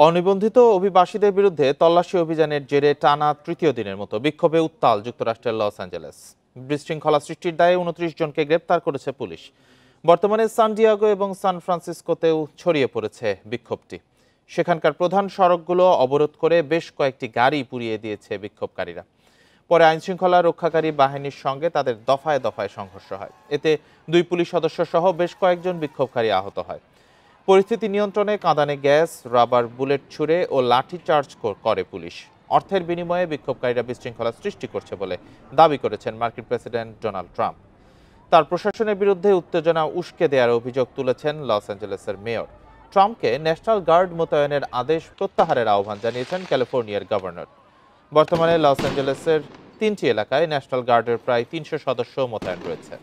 অনিবন্ধিত অভিবাসীদের বিরুদ্ধে তল্লাশি অভিযানের জেরে টানা তৃতীয় দিনের মতো বিক্ষোভে উত্তাল যুক্তরাষ্ট্রের লস অ্যাঞ্জেলেস। বিশৃঙ্খলা সৃষ্টির দায়ে ২৯ জনকে গ্রেপ্তার করেছে পুলিশ। বর্তমানে সান ডিয়েগো এবং সান ফ্রান্সিসকোতেও ছড়িয়ে পড়েছে বিক্ষোভটি। সেখানকার প্রধান সড়কগুলো অবরোধ করে বেশ কয়েকটি গাড়ি পুড়িয়ে দিয়েছে বিক্ষোভকারীরা। পরে আইনশৃঙ্খলা রক্ষাকারী বাহিনীর সঙ্গে তাদের দফায় দফায় সংঘর্ষ হয়। এতে ২ পুলিশ সদস্য সহ বেশ কয়েকজন বিক্ষোভকারী আহত হয়। পরিস্থিতি নিয়ন্ত্রণে কাঁদানে গ্যাস, রাবার বুলেট ছুড়ে ও লাঠিচার্জ করে পুলিশ। অর্থের বিনিময়ে বিক্ষোভকারীরা বিশৃঙ্খলা সৃষ্টি করছে বলে দাবি করেছেন মার্কিন প্রেসিডেন্ট ডোনাল্ড ট্রাম্প। তার প্রশাসনের বিরুদ্ধে উত্তেজনা উস্কে দেওয়ার অভিযোগ তুলেছেন লস অ্যাঞ্জেলেসের মেয়র। ট্রাম্পকে ন্যাশনাল গার্ড মোতায়েনের আদেশ প্রত্যাহারের আহ্বান জানিয়েছেন ক্যালিফোর্নিয়ার গভর্নর। বর্তমানে লস অ্যাঞ্জেলেসের ৩টি এলাকায় ন্যাশনাল গার্ডের প্রায় ৩০০ সদস্য মোতায়েন রয়েছে।